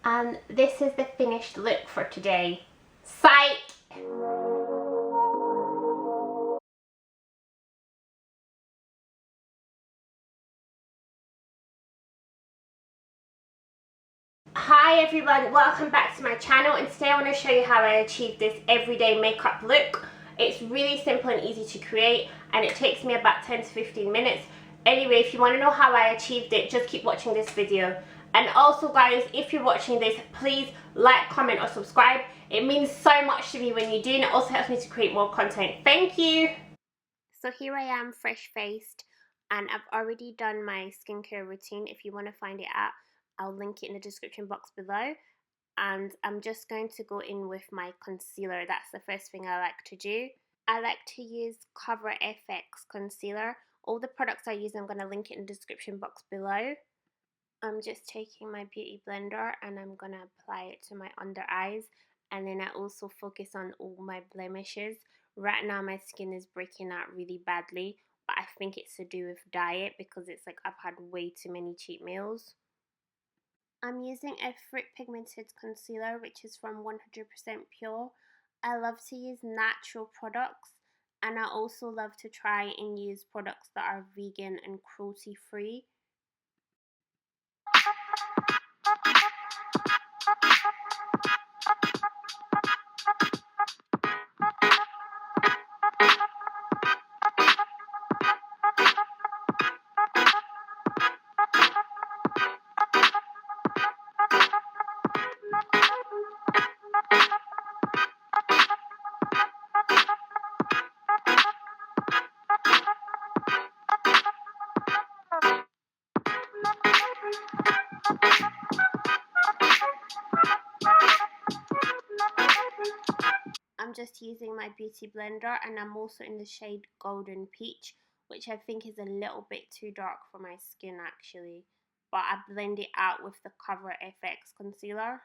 and this is the finished look for today. Psych! Hi everyone, welcome back to my channel, and today I want to show you how I achieved this everyday makeup look. It's really simple and easy to create, and it takes me about 10 to 15 minutes. Anyway, if you want to know how I achieved it, just keep watching this video. And also guys, if you're watching this, please like, comment or subscribe. It means so much to me when you do, and it also helps me to create more content. Thank you! So here I am, fresh faced, and I've already done my skincare routine. If you want to find it out, I'll link it in the description box below. And I'm just going to go in with my concealer. That's the first thing I like to do. I like to use Cover FX concealer. All the products I use, I'm going to link it in the description box below. I'm just taking my beauty blender and I'm going to apply it to my under eyes, and then I also focus on all my blemishes. Right now my skin is breaking out really badly, but I think it's to do with diet, because it's like I've had way too many cheat meals. I'm using a fruit pigmented concealer which is from 100% Pure. I love to use natural products, and I also love to try and use products that are vegan and cruelty free. I'm just using my beauty blender, and I'm also in the shade Golden Peach, which I think is a little bit too dark for my skin actually, but I blend it out with the Cover FX concealer.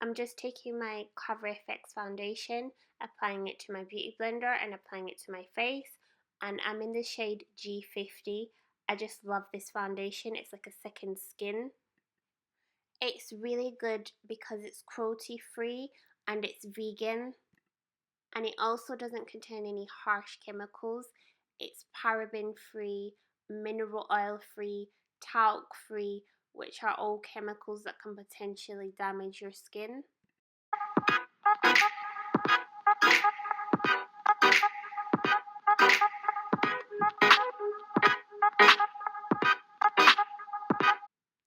I'm just taking my Cover FX foundation, applying it to my beauty blender and applying it to my face, and I'm in the shade G50. I just love this foundation. It's like a second skin. It's really good because it's cruelty free and it's vegan, and it also doesn't contain any harsh chemicals. It's paraben free, mineral oil free, talc free, which are all chemicals that can potentially damage your skin.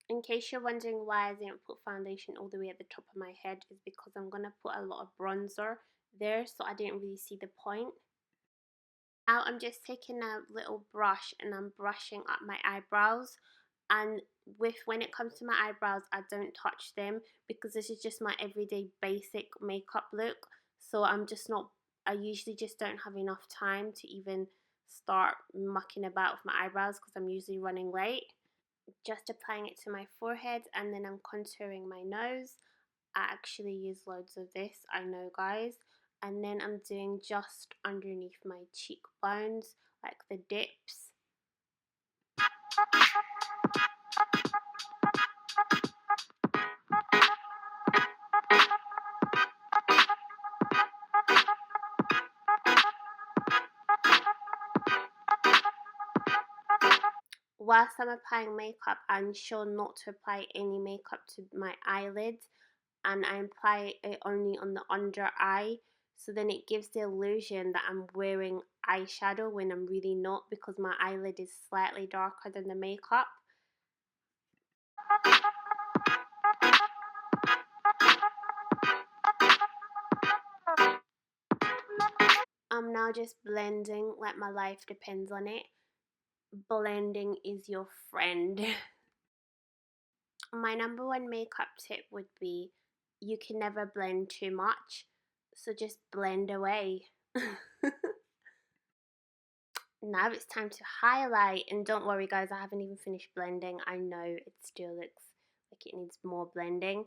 In case you're wondering why I didn't put foundation all the way at the top of my head, is because I'm going to put a lot of bronzer there, so I didn't really see the point. Now I'm just taking a little brush and I'm brushing up my eyebrows, and when it comes to my eyebrows, I don't touch them because this is just my everyday basic makeup look. So I usually just don't have enough time to even start mucking about with my eyebrows because I'm usually running late. Just applying it to my forehead, and then I'm contouring my nose. I actually use loads of this, I know guys. And then I'm doing just underneath my cheekbones, like the dips. Whilst I'm applying makeup, I'm sure not to apply any makeup to my eyelids, and I apply it only on the under eye, so then it gives the illusion that I'm wearing eyeshadow when I'm really not, because my eyelid is slightly darker than the makeup. I'm now just blending like my life depends on it. Blending is your friend. My number one makeup tip would be you can never blend too much, so just blend away. Now it's time to highlight, and don't worry guys, I haven't even finished blending. I know it still looks like it needs more blending.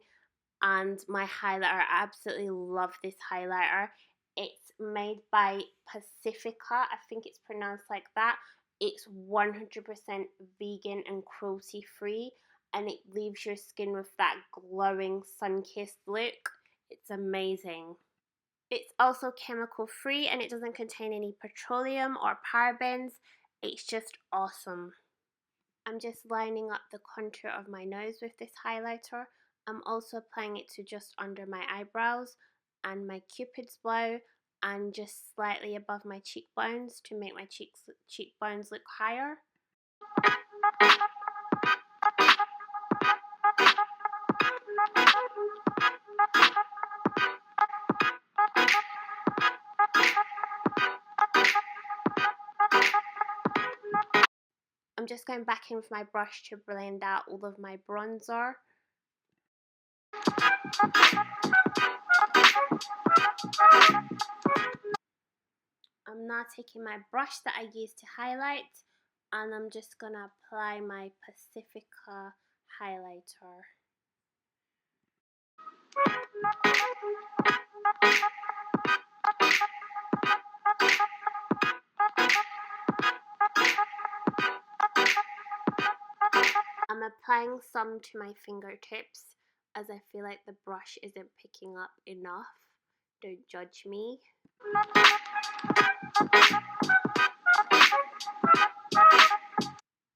And my highlighter, I absolutely love this highlighter. It's made by Pacifica, I think it's pronounced like that. It's 100% vegan and cruelty free, and it leaves your skin with that glowing sun-kissed look. It's amazing. It's also chemical free and it doesn't contain any petroleum or parabens. It's just awesome. I'm just lining up the contour of my nose with this highlighter. I'm also applying it to just under my eyebrows and my cupid's bow and just slightly above my cheekbones to make my cheekbones look higher. I'm just going back in with my brush to blend out all of my bronzer. I'm now taking my brush that I used to highlight and I'm just gonna apply my Pacifica highlighter. I'm applying some to my fingertips as I feel like the brush isn't picking up enough. Don't judge me.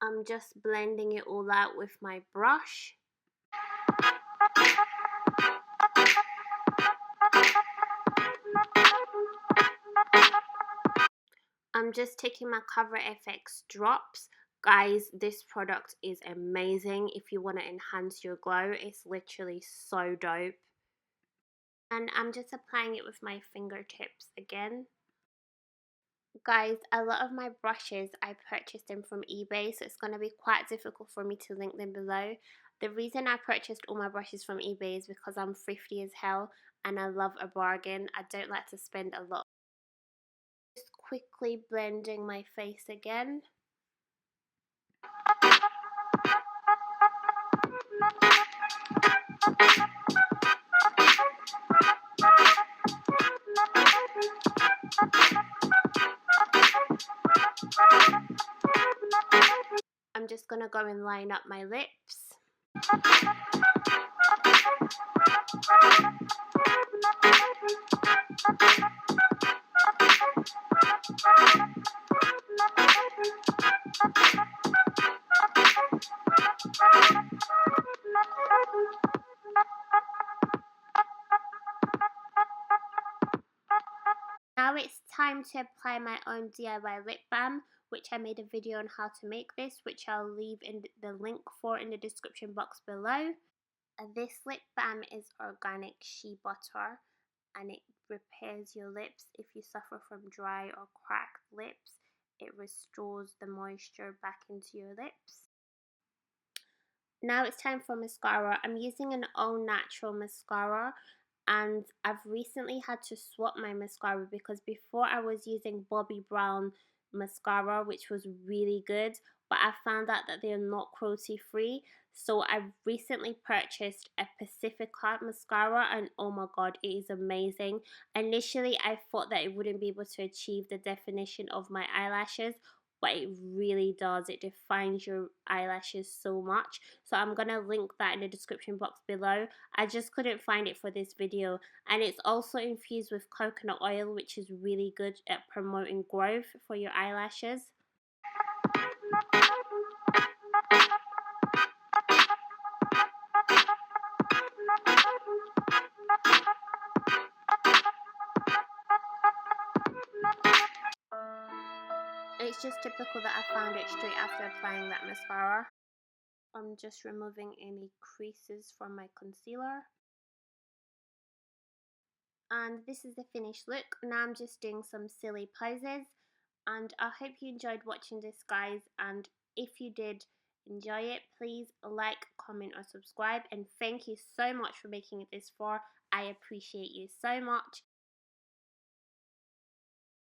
I'm just blending it all out with my brush. I'm just taking my Cover FX drops. Guys, this product is amazing if you want to enhance your glow. It's literally so dope. And I'm just applying it with my fingertips again. Guys, a lot of my brushes, I purchased them from eBay, so it's going to be quite difficult for me to link them below. The reason I purchased all my brushes from eBay is because I'm thrifty as hell and I love a bargain. I don't like to spend a lot. Just quickly blending my face again. I'm just going to go and line up my lips. Now it's time to apply my own DIY lip balm, which I made a video on how to make this, which I'll leave in the link for in the description box below. This lip balm is organic shea butter and it repairs your lips if you suffer from dry or cracked lips. It restores the moisture back into your lips. Now it's time for mascara. I'm using an All Natural mascara and I've recently had to swap my mascara because before I was using Bobbi Brown mascara, which was really good, but I found out that they're not cruelty free. So I recently purchased a Pacifica mascara and oh my god, it is amazing. Initially I thought that it wouldn't be able to achieve the definition of my eyelashes, but it really does. It defines your eyelashes so much. So I'm gonna link that in the description box below. I just couldn't find it for this video, and it's also infused with coconut oil, which is really good at promoting growth for your eyelashes. It's just typical that I found it straight after applying that mascara. I'm just removing any creases from my concealer. and this is the finished look. Now I'm just doing some silly poses, and I hope you enjoyed watching this, guys, and if you did enjoy it, please like, comment or subscribe, and thank you so much for making it this far. I appreciate you so much.